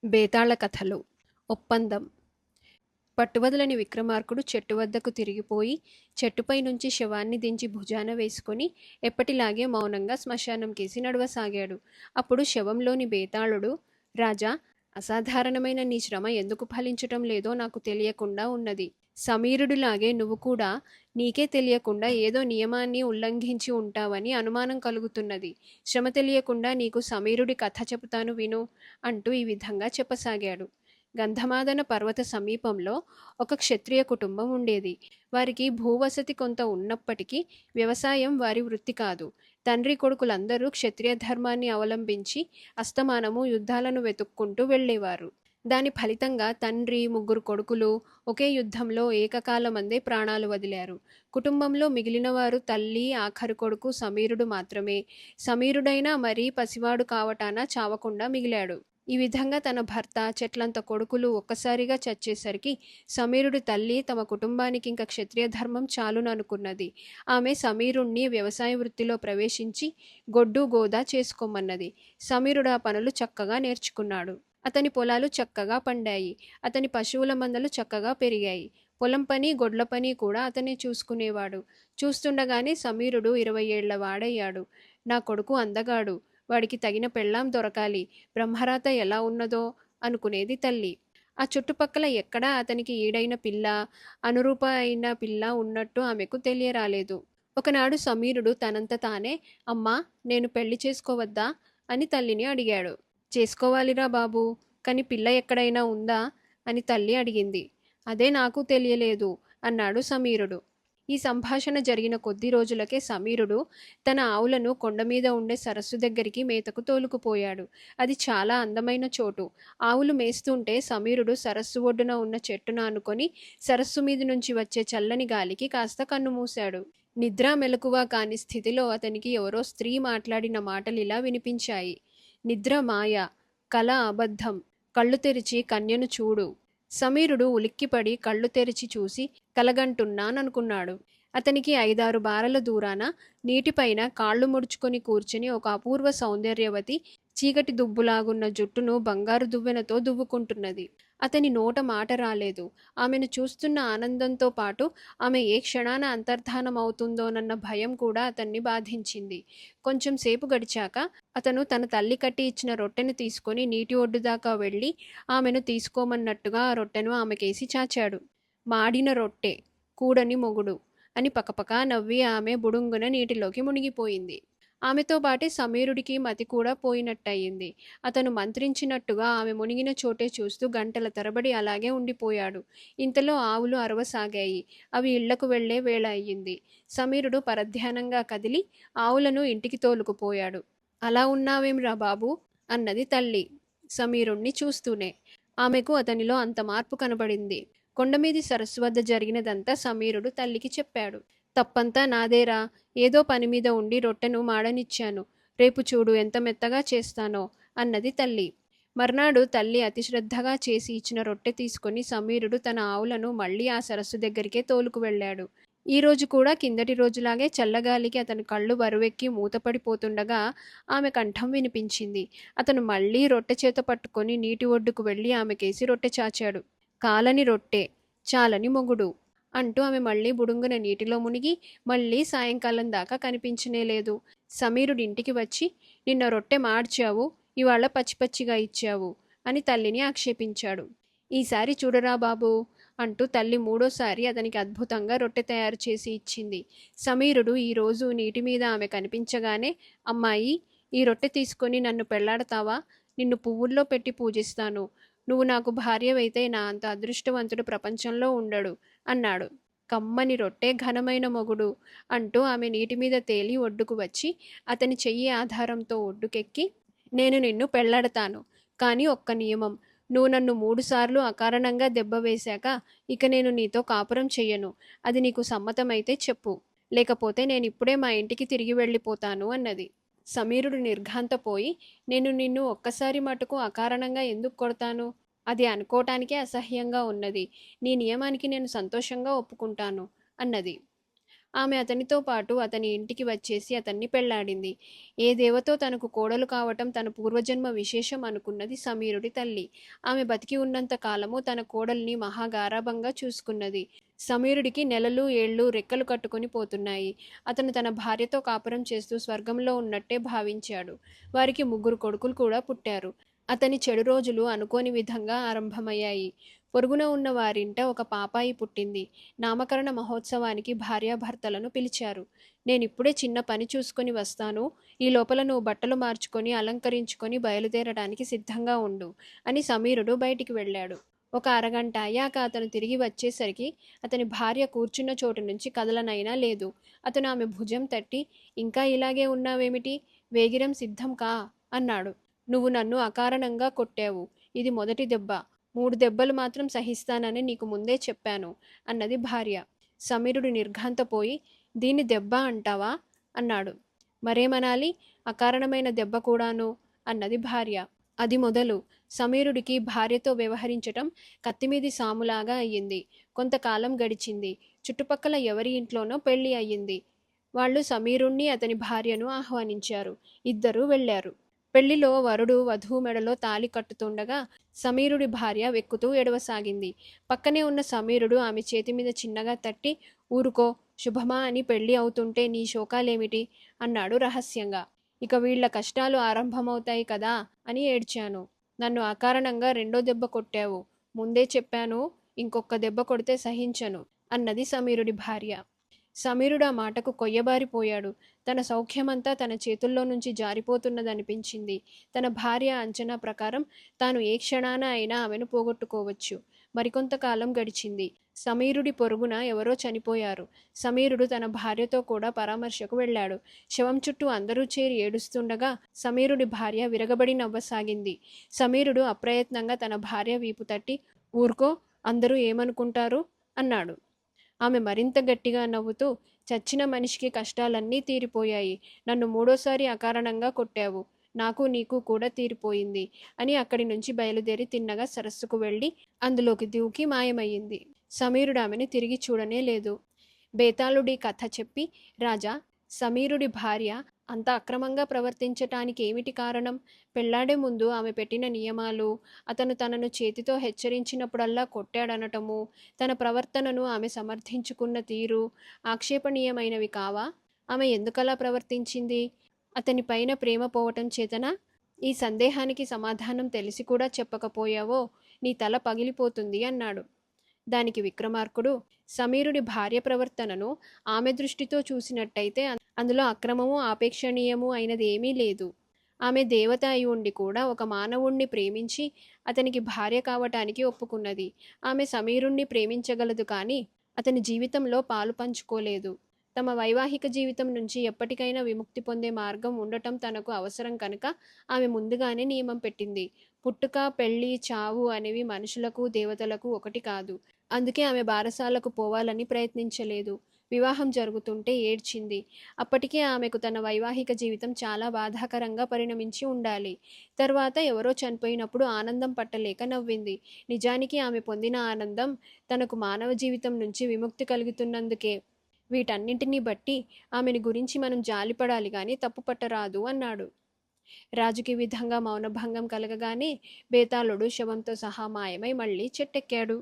బేతాళ కథలు. ఒప్పందం. పట్టువదలని విక్రమార్కుడు చెట్టు వద్దకు తిరిగిపోయి చెట్టుపై నుంచి శవాన్ని దించి భుజాన వేసుకొని ఎప్పటిలాగే మౌనంగా శ్మశానం కేసి నడవసాగాడు. అప్పుడు శవంలోని బేతాళుడు, రాజా, అసాధారణమైన నీ శ్రమ ఎందుకు ఫలించటం లేదో నాకు తెలియకుండా ఉన్నది. సమీరుడిలాగే నువ్వు కూడా నీకే తెలియకుండా ఏదో నియమాన్ని ఉల్లంఘించి ఉంటావని అనుమానం కలుగుతున్నది. శ్రమ తెలియకుండా నీకు సమీరుడి కథ చెబుతాను విను అంటూ ఈ విధంగా చెప్పసాగాడు. గంధమాదన పర్వత సమీపంలో ఒక క్షత్రియ కుటుంబం ఉండేది. వారికి భూవసతి కొంత ఉన్నప్పటికీ వ్యవసాయం వారి వృత్తి కాదు. తండ్రి కొడుకులందరూ క్షత్రియ ధర్మాన్ని అవలంబించి అస్తమానము యుద్ధాలను వెతుక్కుంటూ వెళ్ళేవారు. దాని ఫలితంగా తండ్రి, ముగ్గురు కొడుకులు ఒకే యుద్ధంలో ఏకకాలమందే ప్రాణాలు వదిలారు. కుటుంబంలో మిగిలినవారు తల్లి, ఆఖరి కొడుకు సమీరుడు మాత్రమే. సమీరుడైనా మరీ పసివాడు కావటాన చావకుండా మిగిలాడు. ఈ విధంగా తన భర్త, చెట్లంత కొడుకులు ఒక్కసారిగా చచ్చేసరికి సమీరుడి తల్లి తమ కుటుంబానికి ఇంక క్షత్రియ ధర్మం చాలుననుకున్నది. ఆమె సమీరుణ్ణి వ్యవసాయ వృత్తిలో ప్రవేశించి గొడ్డు గోదా చేసుకోమన్నది. సమీరుడు ఆ పనులు చక్కగా నేర్చుకున్నాడు. అతని పొలాలు చక్కగా పండాయి. అతని పశువుల మందలు చక్కగా పెరిగాయి. పొలం పని, గొడ్ల పని కూడా అతనే చూసుకునేవాడు. చూస్తుండగానే సమీరుడు 20 ఏళ్ల వాడయ్యాడు. నా కొడుకు అందగాడు, వాడికి తగిన పెళ్ళాం దొరకాలి, బ్రహ్మరాత ఎలా ఉన్నదో అనుకునేది తల్లి. ఆ చుట్టుపక్కల ఎక్కడా అతనికి ఈడైన పిల్ల, అనురూప అయిన పిల్ల ఉన్నట్టు ఆమెకు తెలియరాలేదు. ఒకనాడు సమీరుడు తనంత తానే, అమ్మా, నేను పెళ్లి చేసుకోవద్దా అని తల్లిని అడిగాడు. చేసుకోవాలిరా బాబూ, కాని పిల్ల ఎక్కడైనా ఉందా అని తల్లి అడిగింది. అదే నాకు తెలియలేదు అన్నాడు సమీరుడు. ఈ సంభాషణ జరిగిన కొద్ది రోజులకే సమీరుడు తన ఆవులను కొండమీద ఉండే సరస్సు దగ్గరికి మేతకు తోలుకుపోయాడు. అది చాలా అందమైన చోటు. ఆవులు మేస్తుంటే సమీరుడు సరస్సు ఒడ్డున ఉన్న చెట్టున ఆనుకొని సరస్సు మీద నుంచి వచ్చే చల్లని గాలికి కాస్త కన్నుమూశాడు. నిద్ర మెలకువ కాని స్థితిలో అతనికి ఎవరో స్త్రీ మాట్లాడిన మాటలిలా వినిపించాయి. నిద్ర మాయ, కల అబద్ధం, కళ్ళు తెరిచి కన్యను చూడు. సమీరుడు ఉలిక్కిపడి కళ్ళు తెరిచి చూసి కలగంటున్నాననుకున్నాడు. అతనికి 5-6 బారల దూరాన నీటిపైన కాళ్ళు ముడుచుకొని కూర్చుని ఒక అపూర్వ సౌందర్యవతి చీకటి దుబ్బులాగున్న జుట్టును బంగారు దువ్వెనతో దువ్వుకుంటున్నది. అతని నోట మాట రాలేదు. ఆమెను చూస్తున్న ఆనందంతో పాటు ఆమె ఏ క్షణాన అంతర్ధానం అవుతుందోనన్న భయం కూడా అతన్ని బాధించింది. కొంచెం సేపు గడిచాక అతను తన తల్లి కట్టి ఇచ్చిన రొట్టెను తీసుకొని నీటి ఒడ్డు దాకా వెళ్ళి ఆమెను తీసుకోమన్నట్టుగా ఆ రొట్టెను ఆమెకేసి చాచాడు. మాడిన రొట్టె, కూడని మొగుడు అని పకపకా నవ్వి ఆమె బుడుంగున నీటిలోకి మునిగిపోయింది. ఆమెతో పాటే సమీరుడికి మతి కూడా పోయినట్టయింది. అతను మంత్రించినట్టుగా ఆమె మునిగిన చోటే చూస్తూ గంటల తరబడి అలాగే ఉండిపోయాడు. ఇంతలో ఆవులు అరవసాగాయి. అవి ఇళ్లకు వెళ్లే వేళ అయ్యింది. సమీరుడు పరధ్యానంగా కదిలి ఆవులను ఇంటికి తోలుకుపోయాడు. అలా ఉన్నావేమిరా బాబూ అన్నది తల్లి సమీరుణ్ణి చూస్తూనే. ఆమెకు అతనిలో అంత మార్పు కనబడింది. కొండమీది సరస్సు వద్ద జరిగినదంతా సమీరుడు తల్లికి చెప్పాడు. తప్పంతా నాదేరా, ఏదో పని మీద ఉండి రొట్టెను మాడనిచ్చాను. రేపు చూడు ఎంత మెత్తగా చేస్తానో అన్నది తల్లి. మర్నాడు తల్లి అతి శ్రద్ధగా చేసి ఇచ్చిన రొట్టె తీసుకొని సమీరుడు తన ఆవులను మళ్ళీ ఆ సరస్సు దగ్గరికే తోలుకు వెళ్ళాడు. ఈ రోజు కూడా కిందటి రోజులాగే చల్లగాలికి అతని కళ్ళు బరువెక్కి మూతపడిపోతుండగా ఆమె కంఠం వినిపించింది. అతను మళ్ళీ రొట్టె చేత పట్టుకొని నీటి ఒడ్డుకు వెళ్ళి ఆమెకేసి రొట్టె చాచాడు. కాలని రొట్టె, చాలని మొగుడు అంటూ ఆమె మళ్ళీ బుడుంగున నీటిలో మునిగి మళ్ళీ సాయంకాలం దాకా కనిపించనేలేదు. సమీరుడి ఇంటికి వచ్చి, నిన్న రొట్టె మార్చావు, ఇవాళ పచ్చిపచ్చిగా ఇచ్చావు అని తల్లిని ఆక్షేపించాడు. ఈసారి చూడరా బాబూ అంటూ తల్లి మూడోసారి అతనికి అద్భుతంగా రొట్టె తయారు చేసి ఇచ్చింది. సమీరుడు ఈరోజు నీటి మీద ఆమె కనిపించగానే, అమ్మాయి, ఈ రొట్టె తీసుకొని నన్ను పెళ్లాడతావా? నిన్ను పువ్వుల్లో పెట్టి పూజిస్తాను. నువ్వు నాకు భార్యవైతే నా అంత అదృష్టవంతుడు ప్రపంచంలో ఉండడు అన్నాడు. కమ్మని రొట్టె, ఘనమైన మొగుడు అంటూ ఆమె నీటి మీద తేలి ఒడ్డుకు వచ్చి అతని చెయ్యి ఆధారంతో ఒడ్డుకెక్కి, నేను నిన్ను పెళ్లాడతాను, కానీ ఒక్క నియమం. నువ్వు నన్ను 3 సార్లు అకారణంగా దెబ్బ వేశాక ఇక నేను నీతో కాపురం చెయ్యను. అది నీకు సమ్మతమైతే చెప్పు, లేకపోతే నేనిప్పుడే మా ఇంటికి తిరిగి వెళ్ళిపోతాను అన్నది. సమీరుడు నిర్ఘాంతపోయి, నేను నిన్ను ఒక్కసారి మటుకు అకారణంగా ఎందుకు కొడతాను? అది అనుకోవటానికే అసహ్యంగా ఉన్నది. నీ నియమానికి నేను సంతోషంగా ఒప్పుకుంటాను అన్నది. ఆమె అతనితో పాటు అతని ఇంటికి వచ్చేసి అతన్ని పెళ్లాడింది. ఏ దేవతో తనకు కోడలు కావటం తన పూర్వజన్మ విశేషం అనుకున్నది సమీరుడి తల్లి. ఆమె బతికి ఉన్నంత కాలము తన కోడల్ని మహాగారాభంగా చూసుకున్నది. సమీరుడికి నెలలు ఏళ్ళు రెక్కలు కట్టుకుని పోతున్నాయి. అతను తన భార్యతో కాపురం చేస్తూ స్వర్గంలో ఉన్నట్టే భావించాడు. వారికి 3 కొడుకులు కూడా పుట్టారు. అతని చెడు రోజులు అనుకోని విధంగా ఆరంభమయ్యాయి. పొరుగున ఉన్న వారింట ఒక పాపాయి పుట్టింది. నామకరణ మహోత్సవానికి భార్యాభర్తలను పిలిచారు. నేనిప్పుడే చిన్న పని చూసుకొని వస్తాను. ఈ లోపల నువ్వు బట్టలు మార్చుకొని అలంకరించుకొని బయలుదేరడానికి సిద్ధంగా ఉండు అని సమీరుడు బయటికి వెళ్ళాడు. ఒక అరగంట అయ్యాక అతను తిరిగి వచ్చేసరికి అతని భార్య కూర్చున్న చోటు నుంచి కదలనైనా లేదు. అతను ఆమె భుజం తట్టి, ఇంకా ఇలాగే ఉన్నావేమిటి? వేగిరం సిద్ధం కా అన్నాడు. నువ్వు నన్ను అకారణంగా కొట్టావు. ఇది మొదటి దెబ్బ. 3 దెబ్బలు మాత్రం సహిస్తానని నీకు ముందే చెప్పాను అన్నది భార్య. సమీరుడు నిర్ఘాంతపోయి, దీన్ని దెబ్బ అంటావా అన్నాడు. మరేమనాలి? అకారణమైన దెబ్బ కూడాను అన్నది భార్య. అది మొదలు. సమీరుడికి భార్యతో వ్యవహరించటం కత్తిమీది సాములాగా అయ్యింది. కొంతకాలం గడిచింది. చుట్టుపక్కల ఎవరి ఇంట్లోనో పెళ్లి అయ్యింది. వాళ్ళు సమీరుణ్ణి అతని భార్యను ఆహ్వానించారు. ఇద్దరూ వెళ్లారు. పెళ్లిలో వరుడు వధువు మెడలో తాళి కట్టుతుండగా సమీరుడి భార్య వెక్కుతూ ఏడవసాగింది. పక్కనే ఉన్న సమీరుడు ఆమె చేతి మీద చిన్నగా తట్టి, ఊరుకో, శుభమా అని పెళ్లి అవుతుంటే నీ శోకాలేమిటి అన్నాడు రహస్యంగా. ఇక వీళ్ల కష్టాలు ఆరంభమవుతాయి కదా అని ఏడ్చాను. నన్ను అకారణంగా 2వ దెబ్బ కొట్టావు. ముందే చెప్పాను, ఇంకొక్క దెబ్బ కొడితే సహించను అన్నది సమీరుడి భార్య. సమీరుడు ఆ మాటకు కొయ్యబారిపోయాడు. తన సౌఖ్యమంతా తన చేతుల్లో నుంచి జారిపోతున్నదనిపించింది. తన భార్య అంచనా ప్రకారం తాను ఏ క్షణాన అయినా ఆమెను పోగొట్టుకోవచ్చు. మరికొంతకాలం గడిచింది. సమీరుడి పొరుగున ఎవరో చనిపోయారు. సమీరుడు తన భార్యతో కూడా పరామర్శకు వెళ్ళాడు. శవం చుట్టూ అందరూ చేరి ఏడుస్తుండగా సమీరుడి భార్య విరగబడి నవ్వసాగింది. సమీరుడు అప్రయత్నంగా తన భార్య వీపు తట్టి, ఊరుకో, అందరూ ఏమనుకుంటారు అన్నాడు. ఆమె మరింత గట్టిగా నవ్వుతూ, చచ్చిన మనిషికి కష్టాలన్నీ తీరిపోయాయి. నన్ను 3వసారి అకారణంగా కొట్టావు. నాకు నీకు కూడా తీరిపోయింది అని అక్కడి నుంచి బయలుదేరి తిన్నగా సరస్సుకు వెళ్ళి అందులోకి దూకి మాయమయ్యింది. సమీరుడు ఆమెను తిరిగి చూడనే లేదు. బేతాళుడి కథ చెప్పి, రాజా, సమీరుడి భార్య అంత అక్రమంగా ప్రవర్తించటానికి ఏమిటి కారణం? పెళ్లాడే ముందు ఆమె పెట్టిన నియమాలు, అతను తనను చేతితో హెచ్చరించినప్పుడల్లా కొట్టాడనటము, తన ప్రవర్తనను ఆమె సమర్థించుకున్న తీరు ఆక్షేపణీయమైనవి కావా? ఆమె ఎందుకలా ప్రవర్తించింది? అతని పైన ప్రేమ పోవటం చేతనా? ఈ సందేహానికి సమాధానం తెలిసి కూడా చెప్పకపోయావో నీ తల పగిలిపోతుంది అన్నాడు. దానికి విక్రమార్కుడు, సమీరుడి భార్య ప్రవర్తనను ఆమె దృష్టితో చూసినట్టయితే అందులో అక్రమము ఆపేక్షణీయము అయినది ఏమీ లేదు. ఆమె దేవత అయి ఉండి కూడా ఒక మానవుణ్ణి ప్రేమించి అతనికి భార్య కావటానికి ఒప్పుకున్నది. ఆమె సమీరుణ్ణి ప్రేమించగలదు కానీ అతని జీవితంలో పాలు పంచుకోలేదు. తమ వైవాహిక జీవితం నుంచి ఎప్పటికైనా విముక్తి పొందే మార్గం ఉండటం తనకు అవసరం కనుక ఆమె ముందుగానే నియమం పెట్టింది. పుట్టుక, పెళ్లి, చావు అనేవి మనుషులకు దేవతలకు ఒకటి కాదు. అందుకే ఆమె బారసాలకు పోవాలని ప్రయత్నించలేదు. వివాహం జరుగుతుంటే ఏడ్చింది. అప్పటికే ఆమెకు తన వైవాహిక జీవితం చాలా బాధాకరంగా పరిణమించి ఉండాలి. తర్వాత ఎవరో చనిపోయినప్పుడు ఆనందం పట్టలేక నవ్వింది. నిజానికి ఆమె పొందిన ఆనందం తనకు మానవ జీవితం నుంచి విముక్తి కలుగుతున్నందుకే. వీటన్నింటినీ బట్టి ఆమెని గురించి మనం జాలిపడాలి గాని తప్పుపట్టరాదు అన్నాడు. రాజుకి విధంగా మౌనభంగం కలగగానే బేతాళుడు శవంతో సహా మాయమై మళ్ళీ చెట్టెక్కాడు.